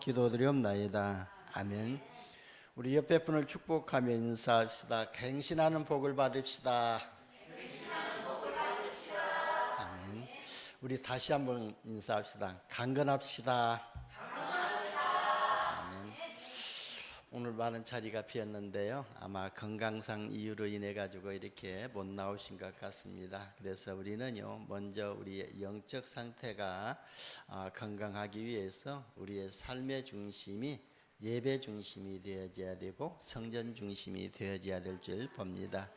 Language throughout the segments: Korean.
기도드리옵나이다. 아멘. 우리 옆에 분을 축복하며 인사합시다. 갱신하는 복을 받읍시다. 아멘. 우리 다시 한번 인사합시다. 강건합시다. 아멘. 오늘 많은 자리가 비었는데요, 아마 건강상 이유로 인해 가지고 이렇게 못 나오신 것 같습니다. 그래서 우리는요, 먼저 우리의 영적 상태가 건강하기 위해서 우리의 삶의 중심이 예배 중심이 되어져야 되고 성전 중심이 되어져야 될 줄 봅니다.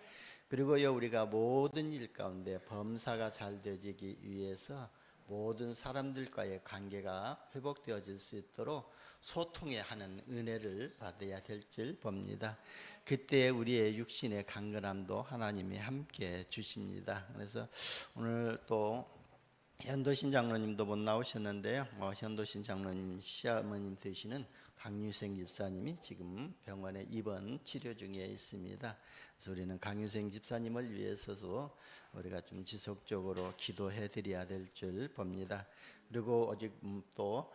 그리고요, 우리가 모든 일 가운데 범사가 잘 되어지기 위해서 모든 사람들과의 관계가 회복되어질 수 있도록 소통해야 하는 은혜를 받아야 될 줄 봅니다. 그때 우리의 육신의 강건함도 하나님이 함께 주십니다. 그래서 오늘 또 현도신 장로님도 못 나오셨는데요, 현도신 장로님 시어머님 되시는 강유생 집사님이 지금 병원에 입원 치료 중에 있습니다. 그래서 우리는 강유생 집사님을 위해서도 우리가 좀 지속적으로 기도해 드려야 될 줄 봅니다. 그리고 아직 또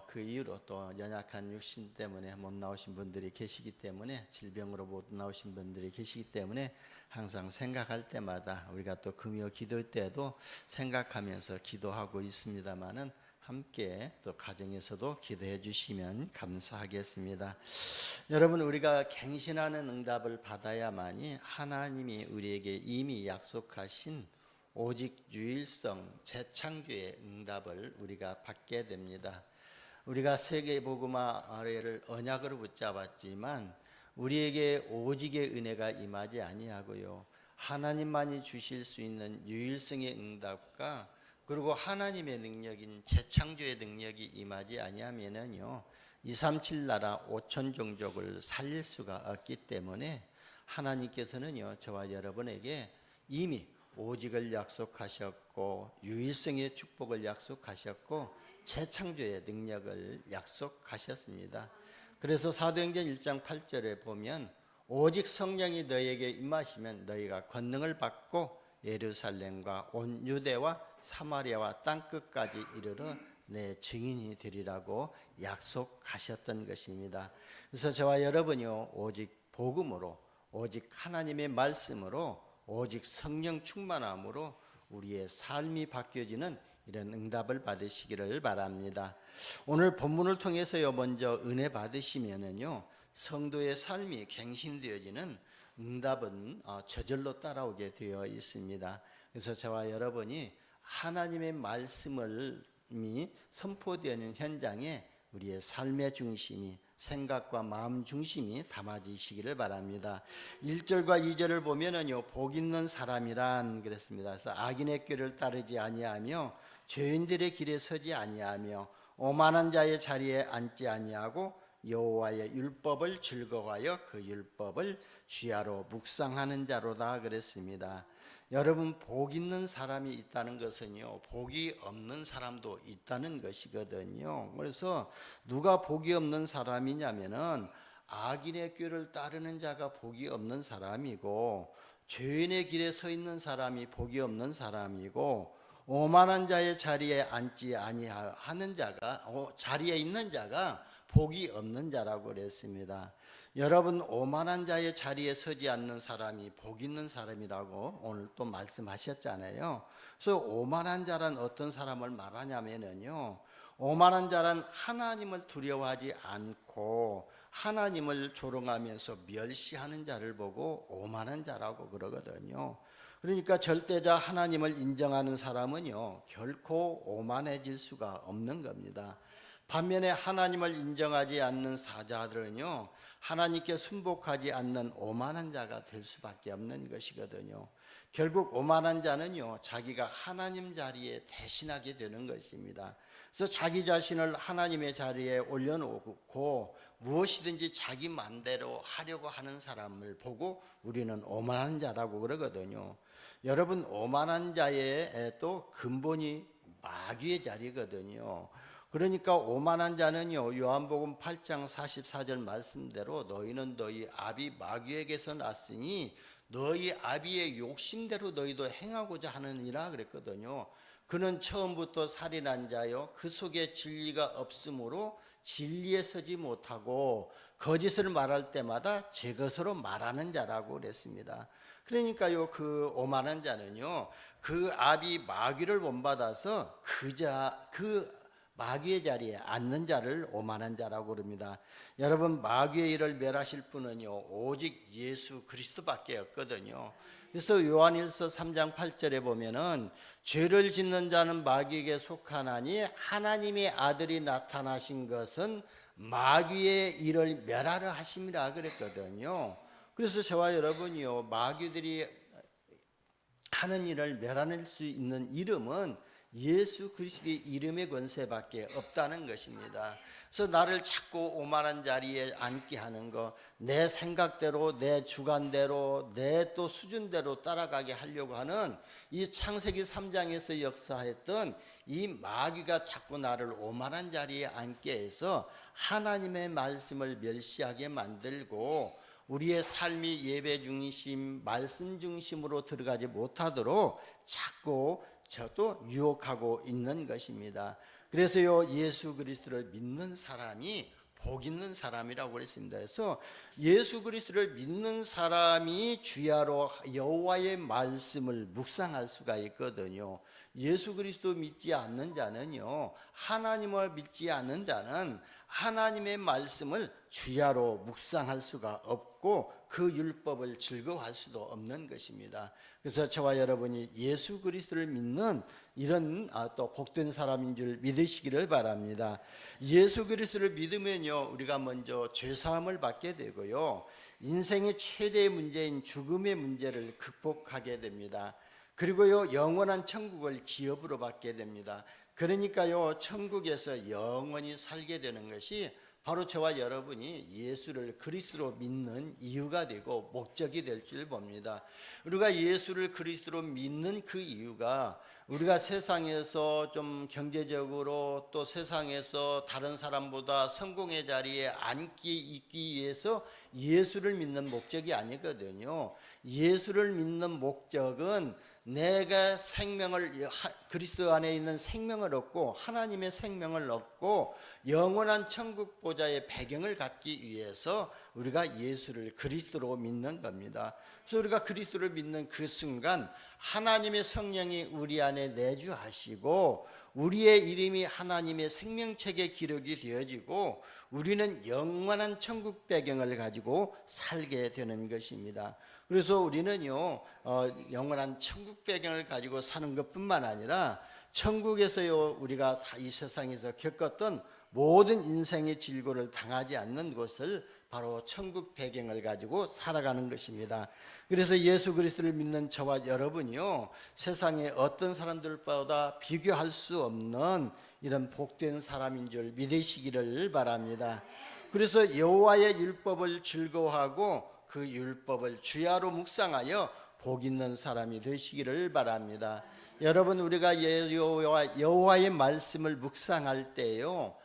그 이후로 또 연약한 육신 때문에 못 나오신 분들이 계시기 때문에, 질병으로 못 나오신 분들이 계시기 때문에 항상 생각할 때마다 우리가 또 금요 기도 때도 생각하면서 기도하고 있습니다마는 함께 또 가정에서도 기도해 주시면 감사하겠습니다. 여러분, 우리가 갱신하는 응답을 받아야만이 하나님이 우리에게 이미 약속하신 오직 유일성 재창조의 응답을 우리가 받게 됩니다. 우리가 세계복음화를 언약으로 붙잡았지만 우리에게 오직의 은혜가 임하지 아니하고요, 하나님만이 주실 수 있는 유일성의 응답과 그리고 하나님의 능력인 재창조의 능력이 임하지 아니하면은요, 237 나라 5천 종족을 살릴 수가 없기 때문에 하나님께서는요, 저와 여러분에게 이미 오직을 약속하셨고 유일성의 축복을 약속하셨고 재창조의 능력을 약속하셨습니다. 그래서 사도행전 1장 8절에 보면 오직 성령이 너희에게 임하시면 너희가 권능을 받고 예루살렘과 온 유대와 사마리아와 땅끝까지 이르러 내 증인이 되리라고 약속하셨던 것입니다. 그래서 저와 여러분이요, 오직 복음으로, 오직 하나님의 말씀으로, 오직 성령 충만함으로 우리의 삶이 바뀌어지는 이런 응답을 받으시기를 바랍니다. 오늘 본문을 통해서요, 먼저 은혜 받으시면은요, 성도의 삶이 갱신되어지는 응답은 저절로 따라오게 되어 있습니다. 그래서 저와 여러분이 하나님의 말씀을 이미 선포되는 현장에 우리의 삶의 중심이, 생각과 마음 중심이 담아지시기를 바랍니다. 1절과 2절을 보면은요, 복 있는 사람이란 그랬습니다. 그래서 악인의 꾀를 따르지 아니하며 죄인들의 길에 서지 아니하며 오만한 자의 자리에 앉지 아니하고 여호와의 율법을 즐거워하여 그 율법을 주야로 묵상하는 자로다 그랬습니다. 여러분, 복 있는 사람이 있다는 것은요, 복이 없는 사람도 있다는 것이거든요. 그래서 누가 복이 없는 사람이냐면은 악인의 꾀를 따르는 자가 복이 없는 사람이고, 죄인의 길에 서 있는 사람이 복이 없는 사람이고, 오만한 자의 자리에 앉지 아니하는 자가, 자리에 있는 자가 복이 없는 자라고 그랬습니다. 여러분, 오만한 자의 자리에 서지 않는 사람이 복 있는 사람이라고 오늘 또 말씀하셨잖아요. 그래서 오만한 자란 어떤 사람을 말하냐면요, 오만한 자란 하나님을 두려워하지 않고 하나님을 조롱하면서 멸시하는 자를 보고 오만한 자라고 그러거든요. 그러니까 절대자 하나님을 인정하는 사람은요, 결코 오만해질 수가 없는 겁니다. 반면에 하나님을 인정하지 않는 사자들은요, 하나님께 순복하지 않는 오만한 자가 될 수밖에 없는 것이거든요. 결국 오만한 자는요, 자기가 하나님 자리에 대신하게 되는 것입니다. 그래서 자기 자신을 하나님의 자리에 올려놓고 무엇이든지 자기 맘대로 하려고 하는 사람을 보고 우리는 오만한 자라고 그러거든요. 여러분, 오만한 자의 또 근본이 마귀의 자리거든요. 그러니까 오만한 자는요, 요한복음 8장 44절 말씀대로 너희는 너희 아비 마귀에게서 났으니 너희 아비의 욕심대로 너희도 행하고자 하느니라 그랬거든요. 그는 처음부터 살인한 자요, 그 속에 진리가 없으므로 진리에 서지 못하고 거짓을 말할 때마다 제 것으로 말하는 자라고 그랬습니다. 그러니까요, 그 오만한 자는요, 그 아비 마귀를 본받아서 그 마귀의 자리에 앉는 자를 오만한 자라고 그럽니다. 여러분, 마귀의 일을 멸하실 분은요, 오직 예수 그리스도밖에 없거든요. 그래서 요한일서 3장 8절에 보면은 죄를 짓는 자는 마귀에게 속하나니 하나님의 아들이 나타나신 것은 마귀의 일을 멸하려 하심이라 그랬거든요. 그래서 저와 여러분이요, 마귀들이 하는 일을 멸하낼 수 있는 이름은 예수 그리스도의 이름의 권세밖에 없다는 것입니다. 그래서 나를 자꾸 오만한 자리에 앉게 하는 거, 내 생각대로, 내 주관대로, 내 또 수준대로 따라가게 하려고 하는 이 창세기 3장에서 역사했던 이 마귀가 자꾸 나를 오만한 자리에 앉게 해서 하나님의 말씀을 멸시하게 만들고 우리의 삶이 예배 중심, 말씀 중심으로 들어가지 못하도록 자꾸 저도 유혹하고 있는 것입니다. 그래서요, 예수 그리스도를 믿는 사람이 복 있는 사람이라고 그랬습니다. 그래서 예수 그리스도를 믿는 사람이 주야로 여호와의 말씀을 묵상할 수가 있거든요. 예수 그리스도 믿지 않는 자는요, 하나님을 믿지 않는 자는 하나님의 말씀을 주야로 묵상할 수가 없고 그 율법을 즐거워할 수도 없는 것입니다. 그래서 저와 여러분이 예수 그리스도를 믿는 이런 또 복된 사람인 줄 믿으시기를 바랍니다. 예수 그리스도를 믿으면요, 우리가 먼저 죄사함을 받게 되고요, 인생의 최대의 문제인 죽음의 문제를 극복하게 됩니다. 그리고요, 영원한 천국을 기업으로 받게 됩니다. 그러니까요, 천국에서 영원히 살게 되는 것이 바로 저와 여러분이 예수를 그리스도로 믿는 이유가 되고 목적이 될 줄 봅니다. 우리가 예수를 그리스도로 믿는 그 이유가 우리가 세상에서 좀 경제적으로 또 세상에서 다른 사람보다 성공의 자리에 있기 위해서 예수를 믿는 목적이 아니거든요. 예수를 믿는 목적은 내가 그리스도 안에 있는 생명을 얻고 하나님의 생명을 얻고 영원한 천국 보좌의 배경을 갖기 위해서 우리가 예수를 그리스도로 믿는 겁니다. 그래서 우리가 그리스도를 믿는 그 순간 하나님의 성령이 우리 안에 내주하시고 우리의 이름이 하나님의 생명책에 기록이 되어지고 우리는 영원한 천국 배경을 가지고 살게 되는 것입니다. 그래서 우리는요, 영원한 천국 배경을 가지고 사는 것뿐만 아니라 천국에서요, 우리가 다 이 세상에서 겪었던 모든 인생의 질고를 당하지 않는 것을 바로 천국 배경을 가지고 살아가는 것입니다. 그래서 예수 그리스도를 믿는 저와 여러분이요, 세상의 어떤 사람들보다 비교할 수 없는 이런 복된 사람인 줄 믿으시기를 바랍니다. 그래서 여호와의 율법을 즐거워하고 그 율법을 주야로 묵상하여 복 있는 사람이 되시기를 바랍니다. 여러분, 우리가 여호와의 말씀을 묵상할 때요,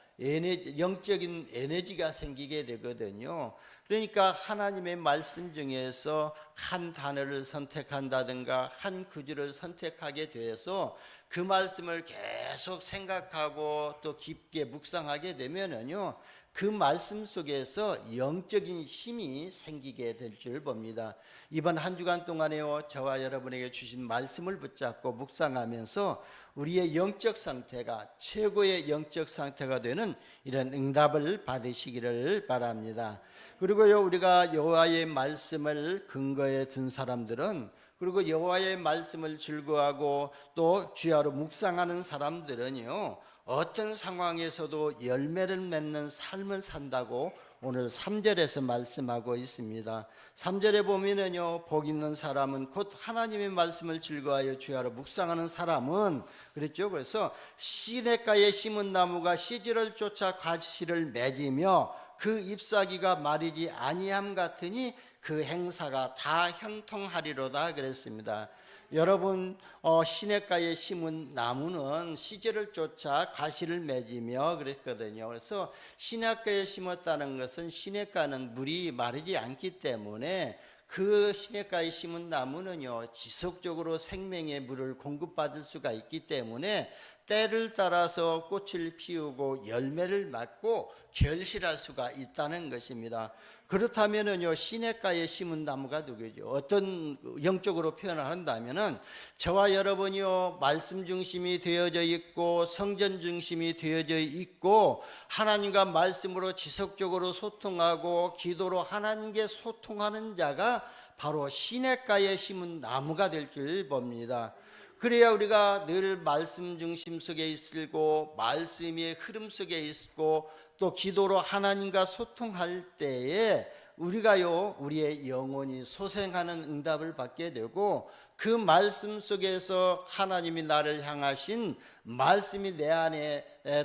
영적인 에너지가 생기게 되거든요. 그러니까 하나님의 말씀 중에서 한 단어를 선택한다든가 한 구절을 선택하게 돼서 그 말씀을 계속 생각하고 또 깊게 묵상하게 되면은요, 그 말씀 속에서 영적인 힘이 생기게 될 줄 봅니다. 이번 한 주간 동안에요, 저와 여러분에게 주신 말씀을 붙잡고 묵상하면서 우리의 영적 상태가 최고의 영적 상태가 되는 이런 응답을 받으시기를 바랍니다. 그리고요, 우리가 여호와의 말씀을 근거에 둔 사람들은, 그리고 여호와의 말씀을 즐거워하고 또 주야로 묵상하는 사람들은요, 어떤 상황에서도 열매를 맺는 삶을 산다고 오늘 3절에서 말씀하고 있습니다. 3절에 보면은요, 복 있는 사람은 곧 하나님의 말씀을 즐거워하여 주야로 묵상하는 사람은 그랬죠. 그래서 시냇가에 심은 나무가 시절을 쫓아 가시를 맺으며 그 잎사귀가 마르지 아니함 같으니 그 행사가 다 형통하리로다 그랬습니다. 여러분, 시냇가에 심은 나무는 시절을 쫓아 가시를 맺으며 그랬거든요. 그래서 시냇가에 심었다는 것은 시냇가는 물이 마르지 않기 때문에 그 시냇가에 심은 나무는요, 지속적으로 생명의 물을 공급받을 수가 있기 때문에 때를 따라서 꽃을 피우고 열매를 맺고 결실할 수가 있다는 것입니다. 그렇다면은요, 시냇가에 심은 나무가 누구죠? 어떤 영적으로 표현을 한다면은 저와 여러분이요, 말씀 중심이 되어져 있고 성전 중심이 되어져 있고 하나님과 말씀으로 지속적으로 소통하고 기도로 하나님께 소통하는 자가 바로 시냇가에 심은 나무가 될 줄 봅니다. 그래야 우리가 늘 말씀 중심 속에 있고 말씀의 흐름 속에 있고 또 기도로 하나님과 소통할 때에 우리가요, 우리의 영혼이 소생하는 응답을 받게 되고 그 말씀 속에서 하나님이 나를 향하신 말씀이 내 안에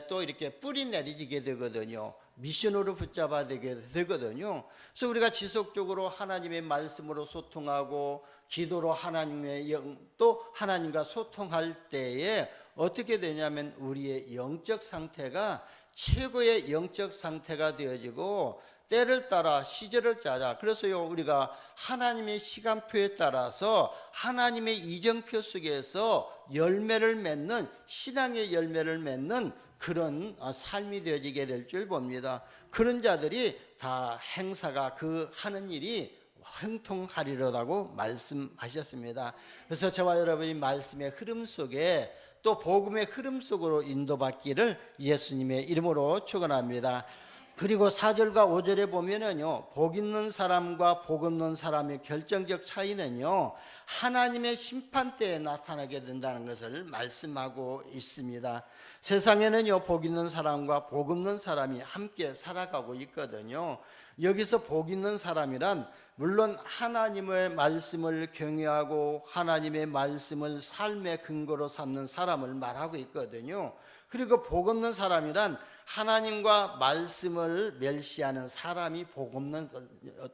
또 이렇게 뿌리 내리게 되거든요. 미션으로 붙잡아야 되거든요. 그래서 우리가 지속적으로 하나님의 말씀으로 소통하고 기도로 또 하나님과 소통할 때에 어떻게 되냐면 우리의 영적 상태가 최고의 영적 상태가 되어지고 때를 따라 시절을 짜자. 그래서요, 우리가 하나님의 시간표에 따라서 하나님의 이정표 속에서 열매를 맺는, 신앙의 열매를 맺는 그런 삶이 되어지게 될 줄 봅니다. 그런 자들이 다 행사가 그 하는 일이 형통하리로라고 말씀하셨습니다. 그래서 저와 여러분이 말씀의 흐름 속에 또 복음의 흐름 속으로 인도받기를 예수님의 이름으로 축원합니다. 그리고 4절과 5절에 보면은요, 복 있는 사람과 복 없는 사람의 결정적 차이는요, 하나님의 심판대에 나타나게 된다는 것을 말씀하고 있습니다. 세상에는요, 복 있는 사람과 복 없는 사람이 함께 살아가고 있거든요. 여기서 복 있는 사람이란 물론 하나님의 말씀을 경외하고 하나님의 말씀을 삶의 근거로 삼는 사람을 말하고 있거든요. 그리고 복 없는 사람이란 하나님과 말씀을 멸시하는 사람이 복 없는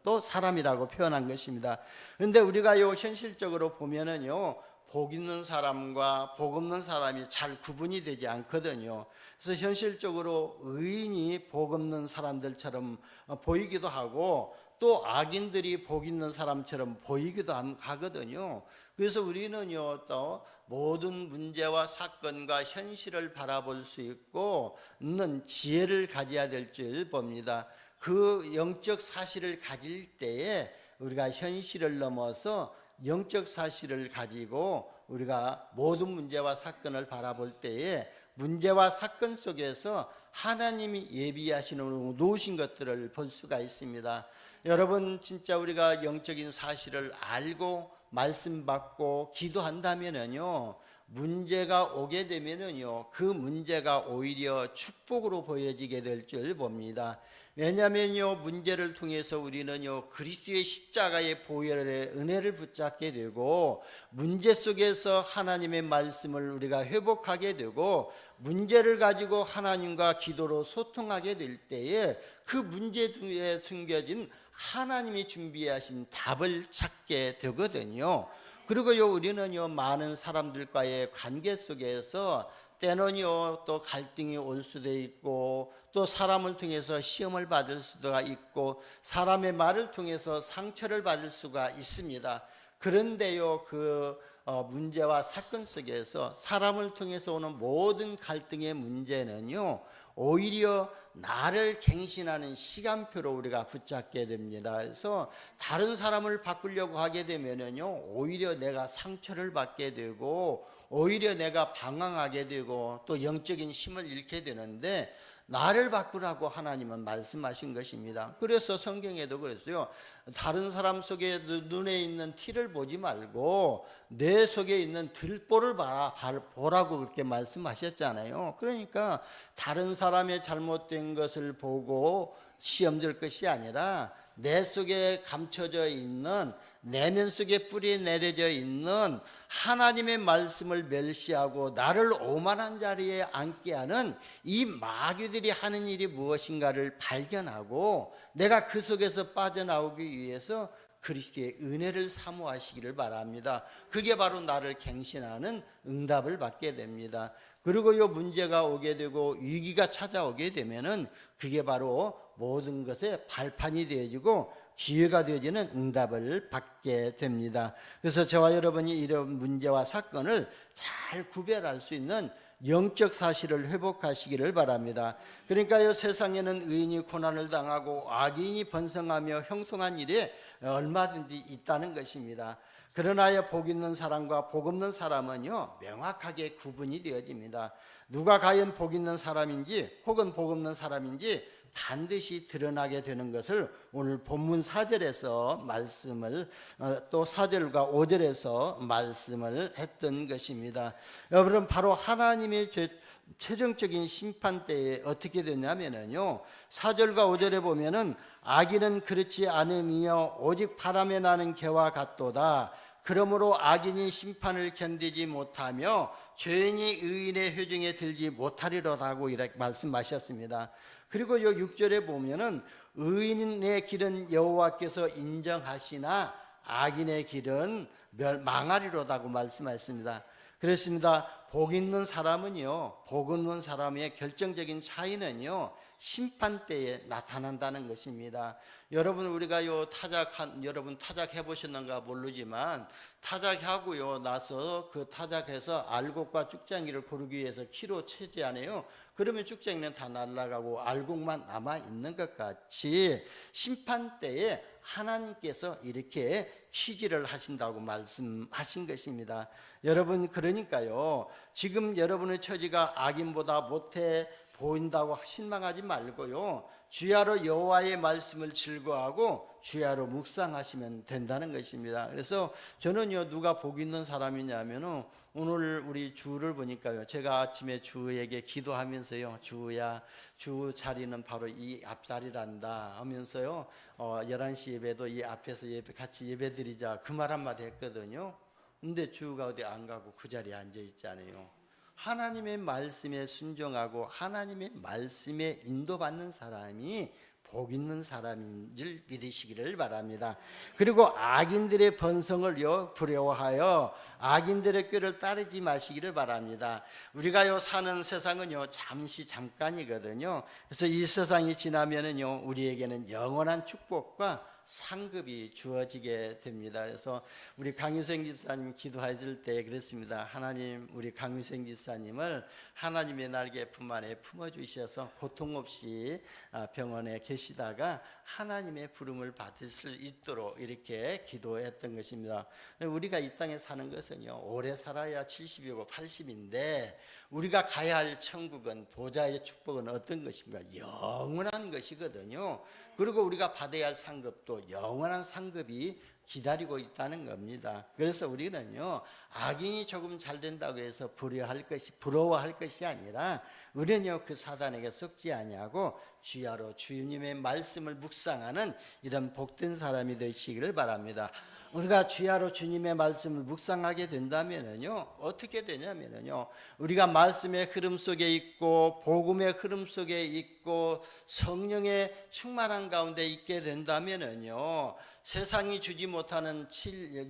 또 사람이라고 표현한 것입니다. 그런데 우리가요, 현실적으로 보면은요, 복 있는 사람과 복 없는 사람이 잘 구분이 되지 않거든요. 그래서 현실적으로 의인이 복 없는 사람들처럼 보이기도 하고 또 악인들이 복 있는 사람처럼 보이기도 하거든요. 그래서 우리는요, 또 모든 문제와 사건과 현실을 바라볼 수 있고 있는 지혜를 가져야 될 줄 봅니다. 그 영적 사실을 가질 때에 우리가 현실을 넘어서 영적 사실을 가지고 우리가 모든 문제와 사건을 바라볼 때에 문제와 사건 속에서 하나님이 예비하시는 놓으신 것들을 볼 수가 있습니다. 여러분, 진짜 우리가 영적인 사실을 알고 말씀 받고 기도한다면은요, 문제가 오게 되면은요, 그 문제가 오히려 축복으로 보여지게 될 줄 봅니다. 왜냐면요, 문제를 통해서 우리는요, 그리스도의 십자가의 보혈의 은혜를 붙잡게 되고 문제 속에서 하나님의 말씀을 우리가 회복하게 되고 문제를 가지고 하나님과 기도로 소통하게 될 때에 그 문제 뒤에 숨겨진 하나님이 준비하신 답을 찾게 되거든요. 그리고요, 우리는요, 많은 사람들과의 관계 속에서 때는요, 또 갈등이 올 수도 있고 또 사람을 통해서 시험을 받을 수도 있고 사람의 말을 통해서 상처를 받을 수가 있습니다. 그런데요, 그 문제와 사건 속에서 사람을 통해서 오는 모든 갈등의 문제는요, 오히려 나를 갱신하는 시간표로 우리가 붙잡게 됩니다. 그래서 다른 사람을 바꾸려고 하게 되면은요, 오히려 내가 상처를 받게 되고 오히려 내가 방황하게 되고 또 영적인 힘을 잃게 되는데 나를 바꾸라고 하나님은 말씀하신 것입니다. 그래서 성경에도 그랬어요. 다른 사람 속에 눈에 있는 티를 보지 말고 내 속에 있는 들보를 보라고 그렇게 말씀하셨잖아요. 그러니까 다른 사람의 잘못된 것을 보고 시험 들 것이 아니라 내 속에 감춰져 있는 내면 속에 뿌리 내려져 있는 하나님의 말씀을 멸시하고 나를 오만한 자리에 앉게 하는 이 마귀들이 하는 일이 무엇인가를 발견하고 내가 그 속에서 빠져나오기 위해서 그리스도의 은혜를 사모하시기를 바랍니다. 그게 바로 나를 갱신하는 응답을 받게 됩니다. 그리고 이 문제가 오게 되고 위기가 찾아오게 되면은 그게 바로 모든 것의 발판이 되어지고 기회가 되어지는 응답을 받게 됩니다. 그래서 저와 여러분이 이런 문제와 사건을 잘 구별할 수 있는 영적 사실을 회복하시기를 바랍니다. 그러니까 이 세상에는 의인이 고난을 당하고 악인이 번성하며 형통한 일이 얼마든지 있다는 것입니다. 그러나 복 있는 사람과 복 없는 사람은요 명확하게 구분이 되어집니다. 누가 과연 복 있는 사람인지 혹은 복 없는 사람인지 반드시 드러나게 되는 것을 오늘 본문 4절에서 말씀을 또 4절과 5절에서 말씀을 했던 것입니다. 여러분 바로 하나님의 최종적인 심판 때에 어떻게 되냐면요 4절과 5절에 보면은 악인은 그렇지 않으며 오직 바람에 나는 개와 같도다. 그러므로 악인이 심판을 견디지 못하며 죄인이 의인의 회중에 들지 못하리로다고 이렇게 말씀하셨습니다. 그리고 요 6절에 보면은 의인의 길은 여호와께서 인정하시나 악인의 길은 망하리로다고 말씀하셨습니다. 그렇습니다. 복 있는 사람은요, 복 없는 사람의 결정적인 차이는요, 심판 때에 나타난다는 것입니다. 여러분 우리가 여러분 타작 해보셨는가 모르지만 타작하고요 나서 그 타작해서 알곡과 쭉장이를 고르기 위해서 키로 채지하네요. 그러면 쭉장이는 다 날아가고 알곡만 남아 있는 것 같이 심판 때에 하나님께서 이렇게 키질을 하신다고 말씀하신 것입니다. 여러분 그러니까요 지금 여러분의 처지가 악인보다 못해 보인다고 실망하지 말고요 주야로 여호와의 말씀을 즐거워하고 주야로 묵상하시면 된다는 것입니다. 그래서 저는요 누가 복 있는 사람이냐면은 오늘 우리 주를 보니까요 제가 아침에 주에게 기도하면서요 주야 주 자리는 바로 이 앞자리란다 하면서요 11시 예배도 이 앞에서 같이 예배드리자 그 말 한마디 했거든요. 근데 주가 어디 안 가고 그 자리에 앉아 있잖아요. 하나님의 말씀에 순종하고 하나님의 말씀에 인도받는 사람이 복 있는 사람인 줄 믿으시기를 바랍니다. 그리고 악인들의 번성을요 두려워하여 악인들의 꾀를 따르지 마시기를 바랍니다. 우리가요 사는 세상은요 잠깐이거든요. 그래서 이 세상이 지나면은요 우리에게는 영원한 축복과 상급이 주어지게 됩니다. 그래서 우리 강유생 집사님 기도하실 때 그랬습니다. 하나님 우리 강유생 집사님을 하나님의 날개 품 안에 품어주셔서 고통 없이 병원에 계시다가 하나님의 부름을 받을 수 있도록 이렇게 기도했던 것입니다. 우리가 이 땅에 사는 것은요 오래 살아야 70이고 80인데 우리가 가야 할 천국은 보좌의 축복은 어떤 것입니까? 영원한 것이거든요. 그리고 우리가 받아야 할 상급도 영원한 상급이 기다리고 있다는 겁니다. 그래서 우리는요 악인이 조금 잘 된다고 해서 부러워할 것이 아니라 우리는요 그 사단에게 속지 아니하고 주야로 주님의 말씀을 묵상하는 이런 복된 사람이 되시기를 바랍니다. 우리가 주야로 주님의 말씀을 묵상하게 된다면은요 어떻게 되냐면은요 우리가 말씀의 흐름 속에 있고 복음의 흐름 속에 있고 성령의 충만한 가운데 있게 된다면은요 세상이 주지 못하는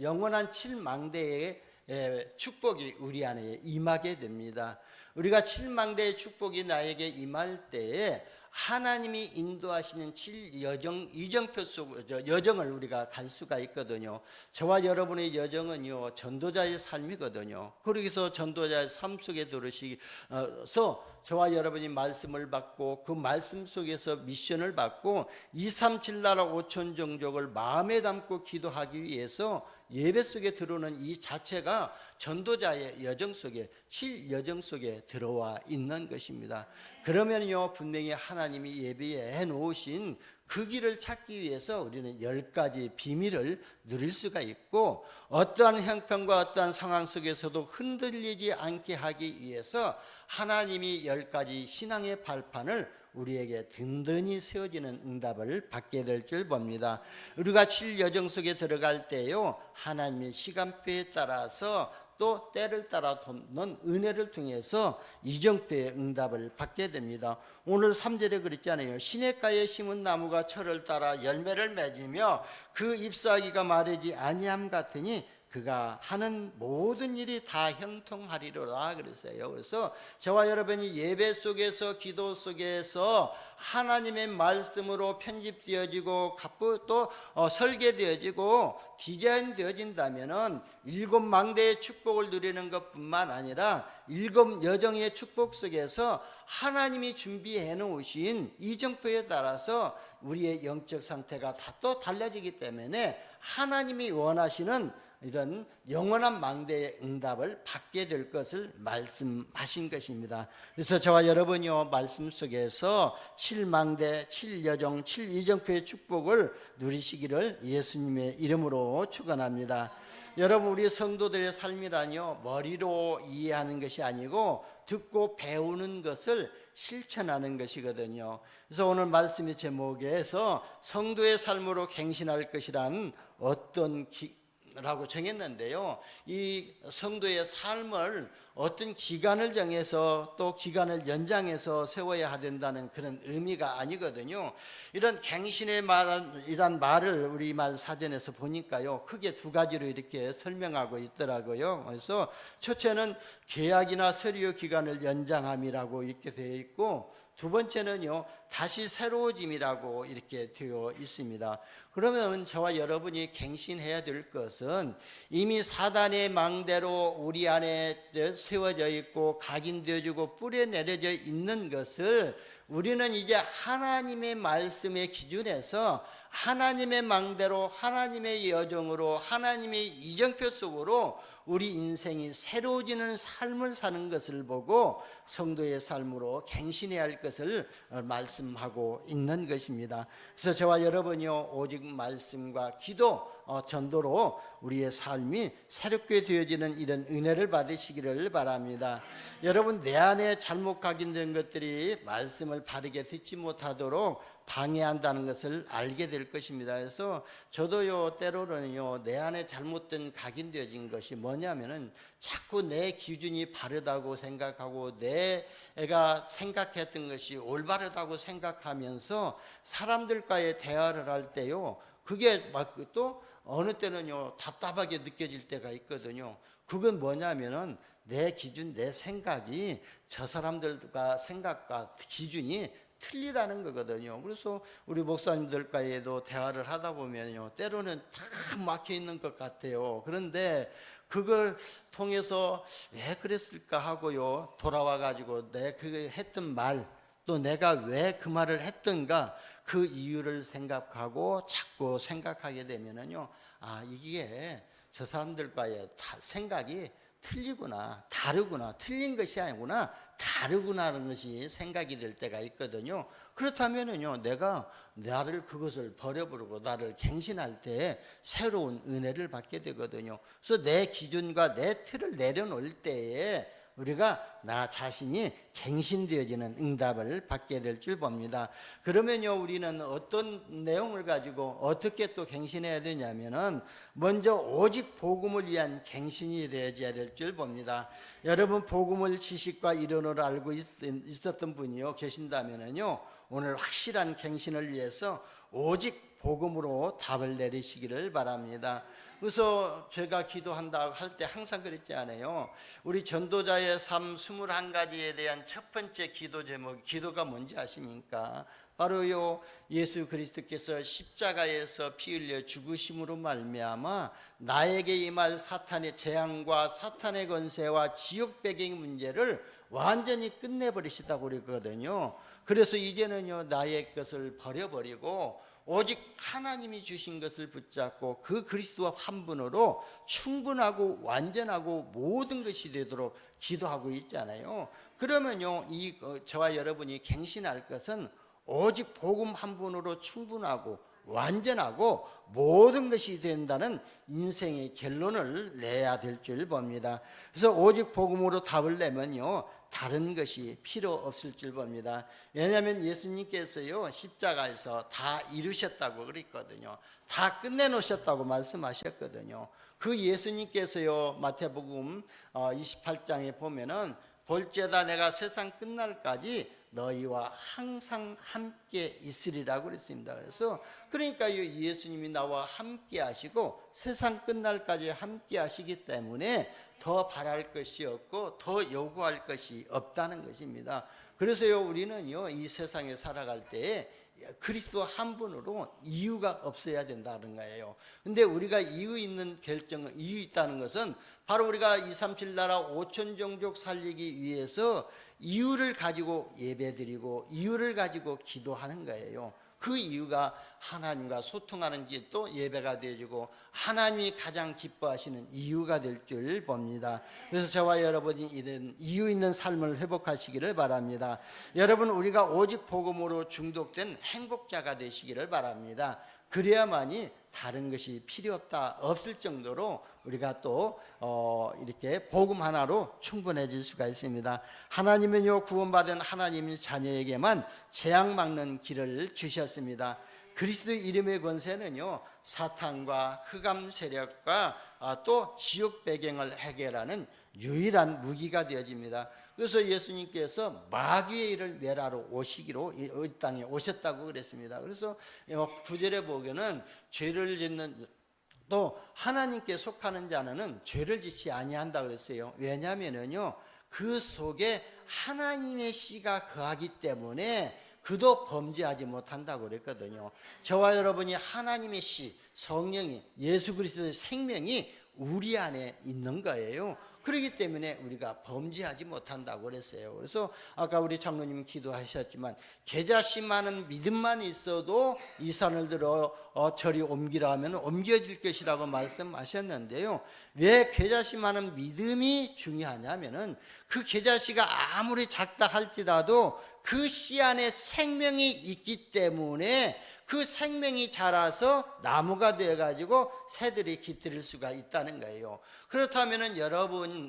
영원한 7망대의 축복이 우리 안에 임하게 됩니다. 우리가 7망대의 축복이 나에게 임할 때에 하나님이 인도하시는 7여정표 속 여정을 우리가 갈 수가 있거든요. 저와 여러분의 여정은요 전도자의 삶이거든요. 그러기서 전도자의 삶 속에 들으시서 저와 여러분이 말씀을 받고 그 말씀 속에서 미션을 받고 237 나라 5천 종족을 마음에 담고 기도하기 위해서 예배 속에 들어오는 이 자체가 전도자의 여정 속에 7여정 속에 들어와 있는 것입니다. 그러면요 분명히 하나님이 예비해 놓으신 그 길을 찾기 위해서 우리는 10가지 비밀을 누릴 수가 있고 어떠한 형편과 어떠한 상황 속에서도 흔들리지 않게 하기 위해서 하나님이 10가지 신앙의 발판을 우리에게 든든히 세워지는 응답을 받게 될 줄 봅니다. 우리가 7여정 속에 들어갈 때요 하나님의 시간표에 따라서 또 때를 따라 돕는 은혜를 통해서 이정표의 응답을 받게 됩니다. 오늘 3절에 그랬잖아요. 시냇가에 심은 나무가 철을 따라 열매를 맺으며 그 잎사귀가 마르지 아니함 같으니 그가 하는 모든 일이 다 형통하리로라 그랬어요. 그래서 저와 여러분이 예배 속에서 기도 속에서 하나님의 말씀으로 편집되어지고 또 설계되어지고 디자인되어진다면은 일곱 망대의 축복을 누리는 것뿐만 아니라 일곱 여정의 축복 속에서 하나님이 준비해 놓으신 이정표에 따라서 우리의 영적 상태가 다 또 달라지기 때문에 하나님이 원하시는 이런 영원한 망대의 응답을 받게 될 것을 말씀하신 것입니다. 그래서 저와 여러분이요 말씀 속에서 7망대, 7여정, 7이정표의 축복을 누리시기를 예수님의 이름으로 축원합니다. 여러분, 우리 성도들의 삶이라뇨 머리로 이해하는 것이 아니고 듣고 배우는 것을 실천하는 것이거든요. 그래서 오늘 말씀의 제목에서 성도의 삶으로 갱신할 것이란 어떤 라고 정했는데요. 이 성도의 삶을 어떤 기간을 정해서 또 기간을 연장해서 세워야 된다는 그런 의미가 아니거든요. 이런 갱신의 이란 말을 우리말 사전에서 보니까요, 크게 두 가지로 이렇게 설명하고 있더라고요. 그래서 첫째는 계약이나 서류 기간을 연장함이라고 이렇게 되어 있고, 두 번째는요, 다시 새로워짐이라고 이렇게 되어 있습니다. 그러면 저와 여러분이 갱신해야 될 것은 이미 사단의 망대로 우리 안에 세워져 있고 각인되어지고 뿌려내려져 있는 것을 우리는 이제 하나님의 말씀의 기준에서 하나님의 망대로 하나님의 여정으로 하나님의 이정표 속으로 우리 인생이 새로워지는 삶을 사는 것을 보고 성도의 삶으로 갱신해야 할 것을 말씀하고 있는 것입니다. 그래서 저와 여러분이요 오직 말씀과 기도, 전도로 우리의 삶이 새롭게 되어지는 이런 은혜를 받으시기를 바랍니다. 여러분, 내 안에 잘못 각인된 것들이 말씀을 바르게 듣지 못하도록 방해한다는 것을 알게 될 것입니다. 그래서 저도요 때로는요 내 안에 잘못된 각인되어진 것이 뭐냐면은 자꾸 내 기준이 바르다고 생각하고 내가 생각했던 것이 올바르다고 생각하면서 사람들과의 대화를 할 때요 그게 막 또 어느 때는요 답답하게 느껴질 때가 있거든요. 그건 뭐냐면은 내 기준, 내 생각이 저 사람들과 생각과 기준이 틀리다는 거거든요. 그래서 우리 목사님들과에도 대화를 하다 보면요 때로는 다 막혀 있는 것 같아요. 그런데 그걸 통해서 왜 그랬을까 하고요 돌아와 가지고 내 그 했던 말, 또 내가 왜 그 말을 했던가 그 이유를 생각하고 자꾸 생각하게 되면은요 이게 저 사람들과의 생각이 틀리구나, 다르구나, 틀린 것이 아니구나, 다르구나라는 것이 생각이 될 때가 있거든요. 그렇다면은요, 내가 나를 그것을 버려버리고 나를 갱신할 때 새로운 은혜를 받게 되거든요. 그래서 내 기준과 내 틀을 내려놓을 때에 우리가 나 자신이 갱신되어지는 응답을 받게 될 줄 봅니다. 그러면요 우리는 어떤 내용을 가지고 어떻게 또 갱신해야 되냐면은 먼저 오직 복음을 위한 갱신이 되어져야 될 줄 봅니다. 여러분, 복음을 지식과 이론으로 알고 있었던 분이요 계신다면은요 오늘 확실한 갱신을 위해서 오직 복음으로 답을 내리시기를 바랍니다. 그래서 제가 기도한다 할 때 항상 그랬지 않아요? 우리 전도자의 삶 21가지에 대한 첫 번째 기도 제목, 기도가 뭔지 아십니까? 바로요 예수 그리스도께서 십자가에서 피 흘려 죽으심으로 말미암아 나에게 임할 사탄의 재앙과 사탄의 권세와 지옥 배경의 문제를 완전히 끝내버리시다고 그랬거든요. 그래서 이제는요 나의 것을 버려버리고 오직 하나님이 주신 것을 붙잡고 그 그리스도와 한 분으로 충분하고 완전하고 모든 것이 되도록 기도하고 있잖아요. 그러면요 저와 여러분이 갱신할 것은 오직 복음 한 분으로 충분하고 완전하고 모든 것이 된다는 인생의 결론을 내야 될 줄 봅니다. 그래서 오직 복음으로 답을 내면요 다른 것이 필요 없을 줄 봅니다. 왜냐하면 예수님께서요 십자가에서 다 이루셨다고 그랬거든요. 다 끝내놓으셨다고 말씀하셨거든요. 그 예수님께서요 마태복음 28장에 보면은 볼지어다 내가 세상 끝날까지 너희와 항상 함께 있으리라고 그랬습니다. 그래서 그러니까 예수님이 나와 함께 하시고 세상 끝날까지 함께 하시기 때문에 더 바랄 것이 없고 더 요구할 것이 없다는 것입니다. 그래서요 우리는요 이 세상에 살아갈 때에 그리스도 한 분으로 이유가 없어야 된다는 거예요. 근데 우리가 이유 있는 결정은 이유 있다는 것은 바로 우리가 237 나라 5천 종족 살리기 위해서 이유를 가지고 예배드리고 이유를 가지고 기도하는 거예요. 그 이유가 하나님과 소통하는 게 또 예배가 되어지고 하나님이 가장 기뻐하시는 이유가 될 줄 봅니다. 그래서 저와 여러분이 이런 이유 있는 삶을 회복하시기를 바랍니다. 여러분 우리가 오직 복음으로 중독된 행복자가 되시기를 바랍니다. 그래야만이 다른 것이 필요 없을 정도로 우리가 또 이렇게 복음 하나로 충분해질 수가 있습니다. 하나님은요 구원받은 하나님의 자녀에게만 재앙 막는 길을 주셨습니다. 그리스도의 이름의 권세는요 사탄과 흑암 세력과 또 지옥 배경을 해결하는 유일한 무기가 되어집니다. 그래서 예수님께서 마귀의 일을 멸하러 오시기로 이 땅에 오셨다고 그랬습니다. 그래서 9절에 보면은 죄를 짓는 또 하나님께 속하는 자는 죄를 짓지 아니한다 그랬어요. 왜냐하면은요 그 속에 하나님의 씨가 거하기 때문에 그도 범죄하지 못한다고 그랬거든요. 저와 여러분이 하나님의 씨, 성령이 예수 그리스도의 생명이 우리 안에 있는 거예요. 그렇기 때문에 우리가 범죄하지 못한다고 그랬어요. 그래서 아까 우리 장로님 기도하셨지만 계자심하는 믿음만 있어도 이 산을 들어 저리 옮기라 하면 옮겨질 것이라고 말씀하셨는데요. 왜 계자심하는 믿음이 중요하냐면은 그 계자씨가 아무리 작다 할지라도 그 씨 안에 생명이 있기 때문에 그 생명이 자라서 나무가 되어가지고 새들이 깃들일 수가 있다는 거예요. 그렇다면은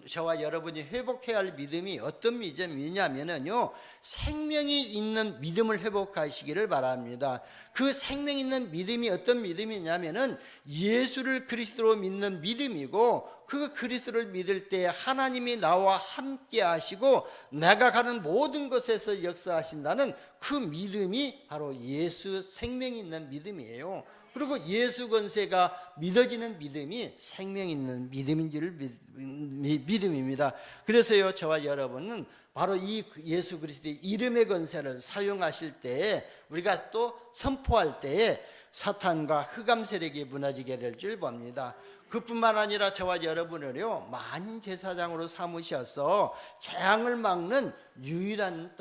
저와 여러분이 회복해야 할 믿음이 어떤 믿음이냐면요, 생명이 있는 믿음을 회복하시기를 바랍니다. 그 생명 있는 믿음이 어떤 믿음이냐면은 예수를 그리스도로 믿는 믿음이고, 그 그리스도를 믿을 때 하나님이 나와 함께 하시고 내가 가는 모든 곳에서 역사하신다는 그 믿음이 바로 예수 생명 있는 믿음이에요. 그리고 예수 권세가 믿어지는 믿음이 생명 있는 믿음인 줄 믿음입니다. 그래서요 저와 여러분은 바로 이 예수 그리스도의 이름의 권세를 사용하실 때에 우리가 또 선포할 때에 사탄과 흑암 세력이 무너지게 될 줄 봅니다. 그뿐만 아니라 저와 여러분을요 만인 제사장으로 삼으셔서 재앙을 막는 유일한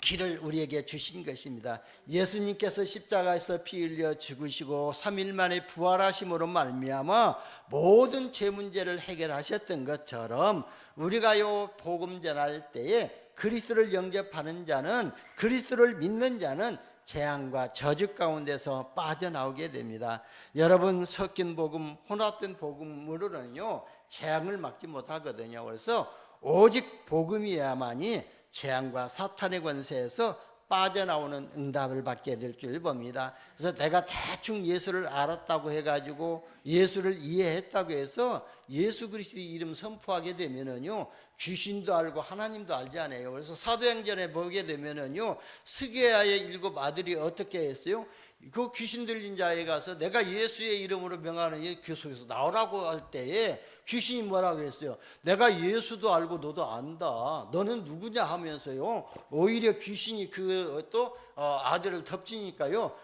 길을 우리에게 주신 것입니다. 예수님께서 십자가에서 피 흘려 죽으시고 3일 만에 부활하심으로 말미암아 모든 죄 문제를 해결하셨던 것처럼 우리가요 복음 전할 때에 그리스도를 영접하는 자는, 그리스도를 믿는 자는 재앙과 저주 가운데서 빠져나오게 됩니다. 여러분 섞인 복음, 혼합된 복음으로는요 재앙을 막지 못하거든요. 그래서 오직 복음이야만이 재앙과 사탄의 권세에서 빠져나오는 응답을 받게 될 줄 봅니다. 그래서 내가 대충 예수를 알았다고 해가지고 예수를 이해했다고 해서 예수 그리스도의 이름 선포하게 되면은요 귀신도 알고 하나님도 알잖아요. 그래서 사도행전에 보게 되면은요 스게야의 7 아들이 어떻게 했어요? 그 귀신 들린 자에 가서 내가 예수의 이름으로 명하는 이 교속에서 나오라고 할 때에 귀신이 뭐라고 했어요? 내가 예수도 알고 너도 안다. 너는 누구냐 하면서요. 오히려 귀신이 아들을 덮치니까요.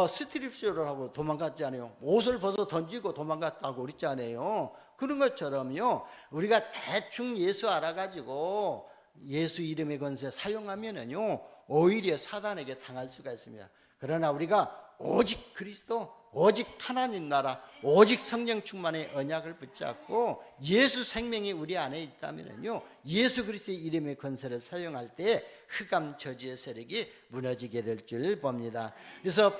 스트립쇼를 하고 도망갔잖아요. 옷을 벗어 던지고 도망갔다고 그랬잖아요. 그런 것처럼요. 우리가 대충 예수 알아가지고 예수 이름의 권세 사용하면은요. 오히려 사단에게 당할 수가 있습니다. 그러나 우리가 오직 그리스도, 오직 하나님 나라, 오직 성령 충만의 언약을 붙잡고 예수 생명이 우리 안에 있다면요 예수 그리스도의 이름의 권세를 사용할 때 흑암 저주의 세력이 무너지게 될 줄 봅니다. 그래서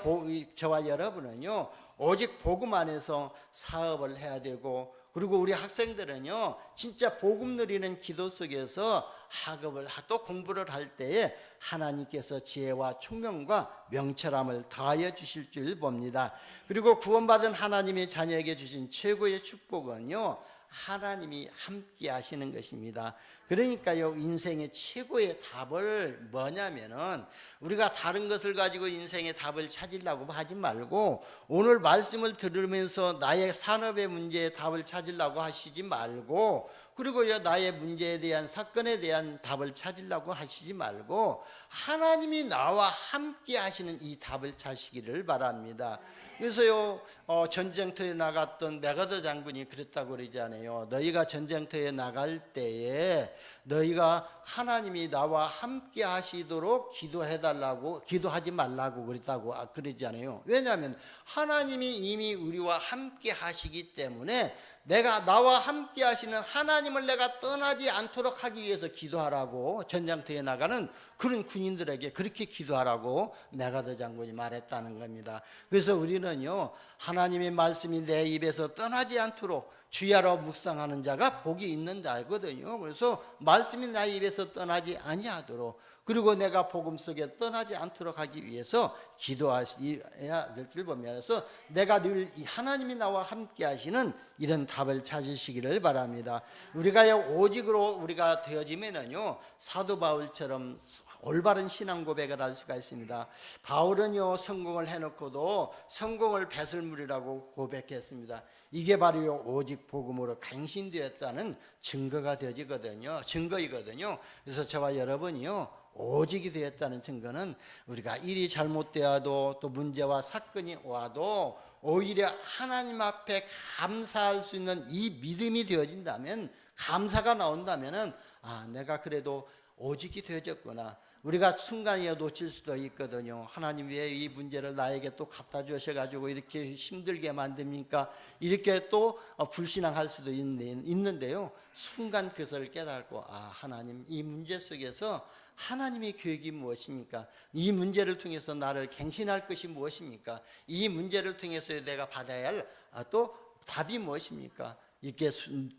저와 여러분은요 오직 복음 안에서 사업을 해야 되고, 그리고 우리 학생들은요 진짜 복음 누리는 기도 속에서 학업을 또 공부를 할 때에 하나님께서 지혜와 총명과 명철함을 더하여 주실 줄 봅니다. 그리고 구원받은 하나님의 자녀에게 주신 최고의 축복은요 하나님이 함께 하시는 것입니다. 그러니까요, 인생의 최고의 답을 뭐냐면은 우리가 다른 것을 가지고 인생의 답을 찾으려고 하지 말고, 오늘 말씀을 들으면서 나의 산업의 문제에 답을 찾으려고 하시지 말고, 그리고요, 나의 문제에 대한, 사건에 대한 답을 찾으려고 하시지 말고 하나님이 나와 함께 하시는 이 답을 찾으시기를 바랍니다. 그래서요, 전쟁터에 나갔던 메가더 장군이 그랬다고 그러잖아요. 너희가 전쟁터에 나갈 때에 너희가 하나님이 나와 함께 하시도록 기도해달라고, 기도하지 말라고 그랬다고 그러잖아요. 왜냐하면 하나님이 이미 우리와 함께 하시기 때문에 내가, 나와 함께 하시는 하나님을 내가 떠나지 않도록 하기 위해서 기도하라고, 전장터에 나가는 그런 군인들에게 그렇게 기도하라고 메가더 장군이 말했다는 겁니다. 그래서 우리는요, 하나님의 말씀이 내 입에서 떠나지 않도록 주야로 묵상하는 자가 복이 있는 자거든요. 그래서 말씀이 나의 입에서 떠나지 아니하도록, 그리고 내가 복음 속에 떠나지 않도록 하기 위해서 기도해야 될 줄 보면서 내가 늘 하나님이 나와 함께 하시는 이런 답을 찾으시기를 바랍니다. 우리가요, 오직으로 우리가 되어지면은요, 사도 바울처럼 올바른 신앙 고백을 할 수가 있습니다. 바울은요, 성공을 해놓고도 성공을 배설물이라고 고백했습니다. 이게 바로 오직 복음으로 갱신되었다는 증거가 되어지거든요. 증거이거든요. 그래서 저와 여러분이요, 오직이 되었다는 증거는 우리가 일이 잘못되어도, 또 문제와 사건이 와도 오히려 하나님 앞에 감사할 수 있는 이 믿음이 되어진다면, 감사가 나온다면은, 아, 내가 그래도 오직이 되어졌구나. 우리가 순간에 놓칠 수도 있거든요. 하나님 왜 이 문제를 나에게 또 갖다 주셔가지고 이렇게 힘들게 만듭니까? 이렇게 또 불신앙할 수도 있는데요, 순간 그것을 깨닫고, 아, 하나님 이 문제 속에서 하나님의 계획이 무엇입니까? 이 문제를 통해서 나를 갱신할 것이 무엇입니까? 이 문제를 통해서 내가 받아야 할 또 답이 무엇입니까? 이렇게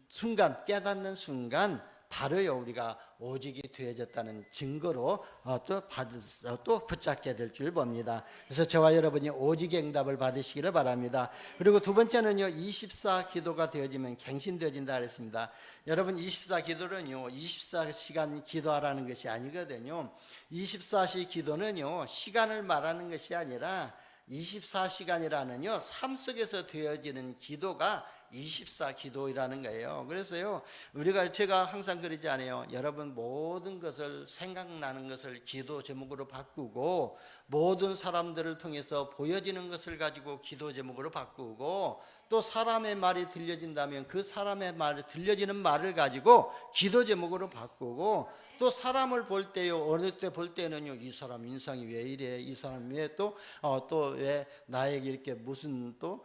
순간 깨닫는 순간 바로요, 우리가 오직이 되어졌다는 증거로 또 붙잡게 될 줄 봅니다. 그래서 저와 여러분이 오직의 응답을 받으시기를 바랍니다. 그리고 두 번째는요, 24 기도가 되어지면 갱신되어진다 그랬습니다. 여러분, 24 기도는요, 24시간 기도하라는 것이 아니거든요. 24시 기도는요, 시간을 말하는 것이 아니라 24시간이라는요, 삶 속에서 되어지는 기도가 24 기도이라는 거예요. 그래서요, 제가 항상 그러지 않아요. 여러분, 모든 것을, 생각나는 것을 기도 제목으로 바꾸고, 모든 사람들을 통해서 보여지는 것을 가지고 기도 제목으로 바꾸고, 또 사람의 말이 들려진다면 그 사람의 말이 들려지는 말을 가지고 기도 제목으로 바꾸고, 또 사람을 볼 때요, 어느 때 볼 때는요, 이 사람 인상이 왜 이래, 이 사람 왜 또 왜 나에게 이렇게 무슨 또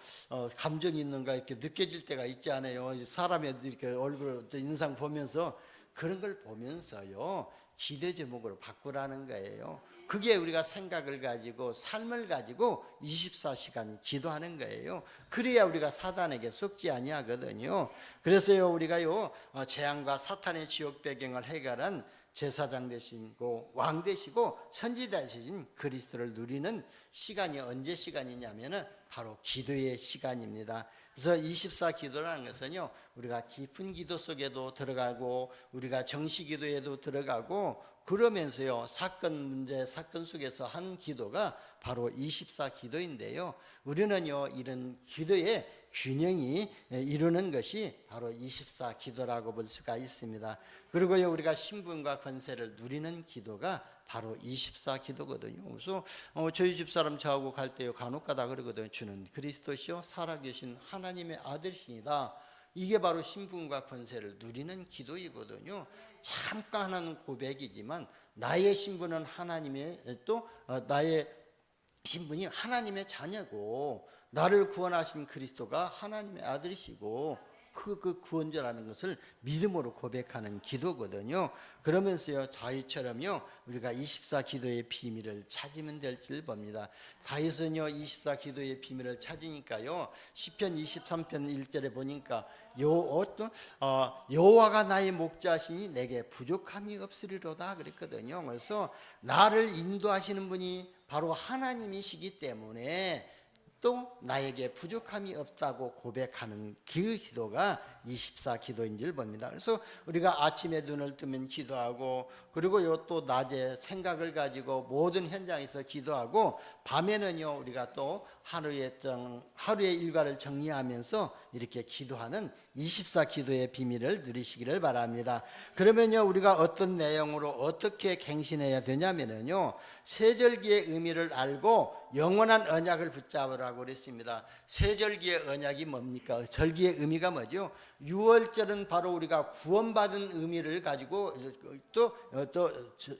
감정이 있는가 이렇게 느껴질 때가 있지 않아요. 사람의 이렇게 얼굴 인상 보면서, 그런 걸 보면서요, 기대 제목으로 바꾸라는 거예요. 그게 우리가 생각을 가지고, 삶을 가지고 24시간 기도하는 거예요. 그래야 우리가 사단에게 속지 아니하거든요. 그래서요, 우리가요, 재앙과 사탄의 지옥 배경을 해결한 제사장 되시고 왕 되시고 선지자 되신 그리스도를 누리는 시간이 언제 시간이냐면은 바로 기도의 시간입니다. 그래서 24 기도라는 것은요, 우리가 깊은 기도 속에도 들어가고, 우리가 정시 기도에도 들어가고, 그러면서요, 사건 속에서 한 기도가 바로 24 기도인데요, 우리는요, 이런 기도의 균형이 이루는 것이 바로 24 기도라고 볼 수가 있습니다. 그리고요, 우리가 신분과 권세를 누리는 기도가 바로 24 기도거든요. 그래서 저희 집사람 저하고 갈 때요, 간혹 가다 그러거든요. 주는 그리스도시요 살아계신 하나님의 아들이시니다. 이게 바로 신분과 권세를 누리는 기도이거든요. 잠깐 하는 고백이지만 나의 신분은 하나님의, 또 나의 신분이 하나님의 자녀고, 나를 구원하신 그리스도가 하나님의 아들이시고, 그 구원자라는 것을 믿음으로 고백하는 기도거든요. 그러면서요, 다윗처럼요, 우리가 24 기도의 비밀을 찾으면 될 줄 봅니다. 다윗은요, 24 기도의 비밀을 찾으니까요, 시편 23편 1절에 보니까 여호와가 나의 목자시니 내게 부족함이 없으리로다 그랬거든요. 그래서 나를 인도하시는 분이 바로 하나님이시기 때문에 또 나에게 부족함이 없다고 고백하는 그 기도가 24 기도인 줄 봅니다. 그래서 우리가 아침에 눈을 뜨면 기도하고, 그리고 또 낮에 생각을 가지고 모든 현장에서 기도하고, 밤에는요 우리가 또 하루의 일과를 정리하면서 이렇게 기도하는 24 기도의 비밀을 누리시기를 바랍니다. 그러면요 우리가 어떤 내용으로 어떻게 갱신해야 되냐면요, 세절기의 의미를 알고 영원한 언약을 붙잡으라고 그랬습니다. 세절기의 언약이 뭡니까? 절기의 의미가 뭐죠? 유월절은 바로 우리가 구원받은 의미를 가지고 또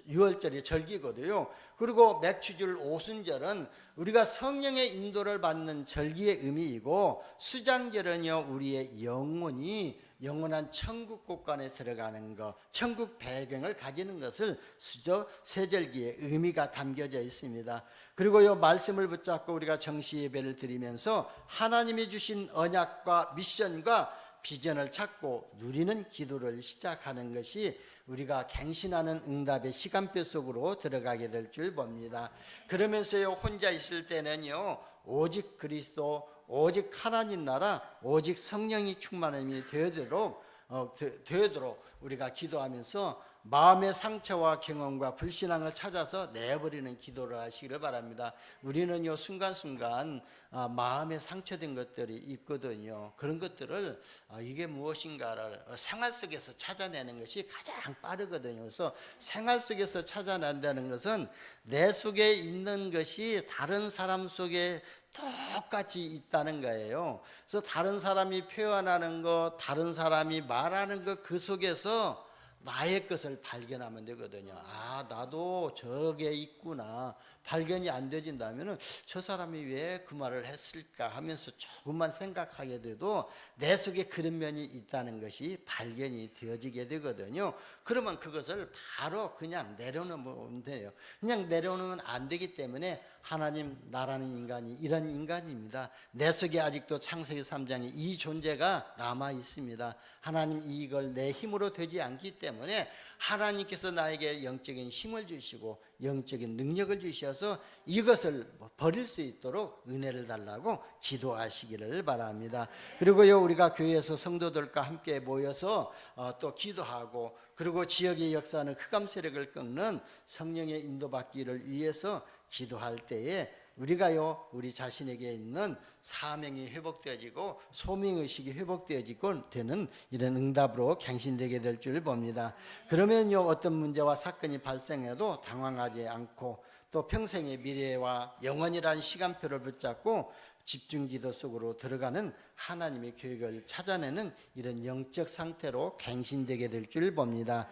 6월절이 절기거든요. 그리고 맥추절 오순절은 우리가 성령의 인도를 받는 절기의 의미이고, 수장절은요 우리의 영혼이 영원한 천국 곳간에 들어가는 것, 천국 배경을 가지는 것을 세절기의 의미가 담겨져 있습니다. 그리고 이 말씀을 붙잡고 우리가 정시 예배를 드리면서 하나님이 주신 언약과 미션과 비전을 찾고 누리는 기도를 시작하는 것이 우리가 갱신하는 응답의 시간표 속으로 들어가게 될 줄 봅니다. 그러면서요 혼자 있을 때는요 오직 그리스도, 오직 하나님 나라, 오직 성령이 충만함이 되도록 우리가 기도하면서 마음의 상처와 경험과 불신앙을 찾아서 내버리는 기도를 하시기를 바랍니다. 우리는요 순간순간 마음에 상처된 것들이 있거든요. 그런 것들을 이게 무엇인가를 생활 속에서 찾아내는 것이 가장 빠르거든요. 그래서 생활 속에서 찾아낸다는 것은 내 속에 있는 것이 다른 사람 속에 똑같이 있다는 거예요. 그래서 다른 사람이 표현하는 것, 다른 사람이 말하는 것, 그 속에서 나의 것을 발견하면 되거든요. 아, 나도 저게 있구나. 발견이 안 되진다면 저 사람이 왜 그 말을 했을까 하면서 조금만 생각하게 돼도 내 속에 그런 면이 있다는 것이 발견이 되어지게 되거든요. 그러면 그것을 바로 그냥 내려놓으면 돼요. 그냥 내려놓으면 안 되기 때문에 하나님 나라는 인간이 이런 인간입니다. 내 속에 아직도 창세기 3장에 이 존재가 남아 있습니다. 하나님 이걸 내 힘으로 되지 않기 때문에 하나님께서 나에게 영적인 힘을 주시고 영적인 능력을 주셔서 이것을 버릴 수 있도록 은혜를 달라고 기도하시기를 바랍니다. 그리고요 우리가 교회에서 성도들과 함께 모여서 또 기도하고, 그리고 지역의 역사는 흑암 세력을 꺾는 성령의 인도받기를 위해서 기도할 때에 우리가요 우리 자신에게 있는 사명이 회복되어지고 소명의식이 회복되어지고 되는 이런 응답으로 갱신되게 될 줄 봅니다. 그러면요 어떤 문제와 사건이 발생해도 당황하지 않고, 또 평생의 미래와 영원이라는 시간표를 붙잡고 집중기도 속으로 들어가는 하나님의 계획을 찾아내는 이런 영적 상태로 갱신되게 될 줄 봅니다.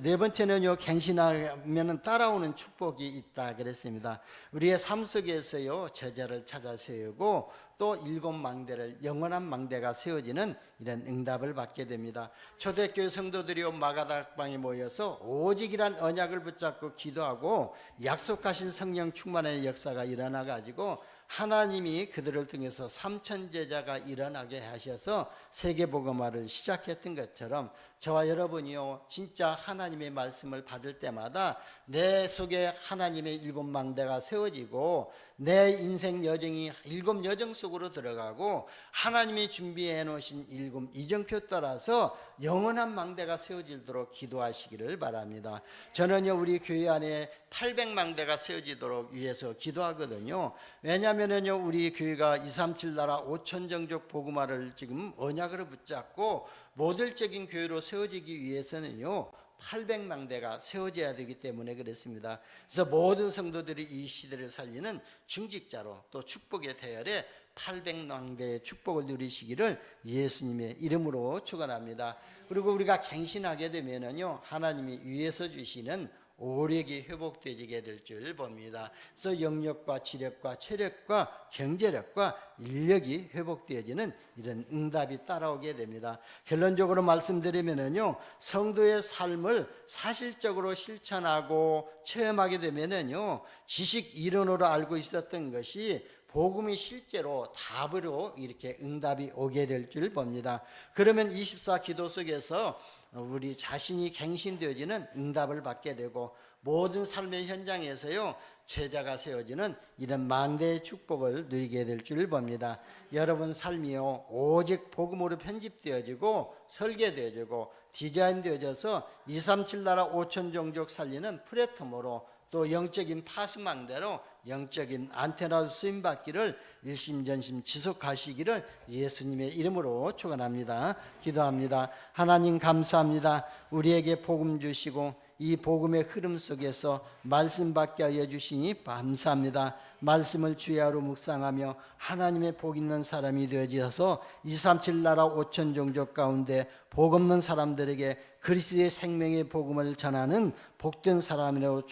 네 번째는요 갱신하면 따라오는 축복이 있다 그랬습니다. 우리의 삶 속에서요 제자를 찾아 세우고 또 7망대를 영원한 망대가 세워지는 이런 응답을 받게 됩니다. 초대교회 성도들이 마가다락방에 모여서 오직이란 언약을 붙잡고 기도하고 약속하신 성령 충만의 역사가 일어나 가지고 하나님이 그들을 통해서 3천 제자가 일어나게 하셔서 세계복음화를 시작했던 것처럼 저와 여러분이요 진짜 하나님의 말씀을 받을 때마다 내 속에 하나님의 7망대가 세워지고 내 인생 여정이 7여정 속으로 들어가고 하나님이 준비해 놓으신 7 이정표 따라서 영원한 망대가 세워지도록 기도하시기를 바랍니다. 저는요 우리 교회 안에 800망대가 세워지도록 위해서 기도하거든요. 왜냐하면요 우리 교회가 237 나라 5천 정족 복음화를 지금 언약으로 붙잡고 모델적인 교회로 세워지기 위해서는요 800망대가 세워져야 되기 때문에 그렇습니다. 그래서 모든 성도들이 이 시대를 살리는 중직자로 또 축복의 대열에 800망대의 축복을 누리시기를 예수님의 이름으로 축원합니다. 그리고 우리가 갱신하게 되면은요 하나님이 위에서 주시는 오력이 회복되게 될 줄 봅니다. 그래서 영력과 지력과 체력과 경제력과 인력이 회복되어지는 이런 응답이 따라오게 됩니다. 결론적으로 말씀드리면은요 성도의 삶을 사실적으로 실천하고 체험하게 되면은요 지식 이론으로 알고 있었던 것이 복음이 실제로 답으로 이렇게 응답이 오게 될 줄 봅니다. 그러면 24 기도 속에서 우리 자신이 갱신되어지는 응답을 받게 되고 모든 삶의 현장에서요 제자가 세워지는 이런 망대의 축복을 누리게 될 줄 봅니다. 여러분 삶이요 오직 복음으로 편집되어지고 설계되어지고 디자인되어져서 237 나라 5천 종족 살리는 플랫폼으로 또 영적인 파수망대로 영적인 안테나로 쓰임받기를 일심전심 지속하시기를 예수님의 이름으로 축원합니다. 기도합니다. 하나님 감사합니다. 우리에게 복음 주시고 이 복음의 흐름 속에서 말씀 받게 하여 주시니 감사합니다. 말씀을 주야로 묵상하며 하나님의 복 있는 사람이 되어지어서 237 나라 5천 종족 가운데 복 없는 사람들에게 그리스도의 생명의 복음을 전하는 복된 사람이라고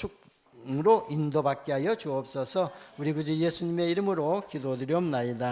으로 인도받게 하여 주옵소서. 우리 구주 예수님의 이름으로 기도드리옵나이다.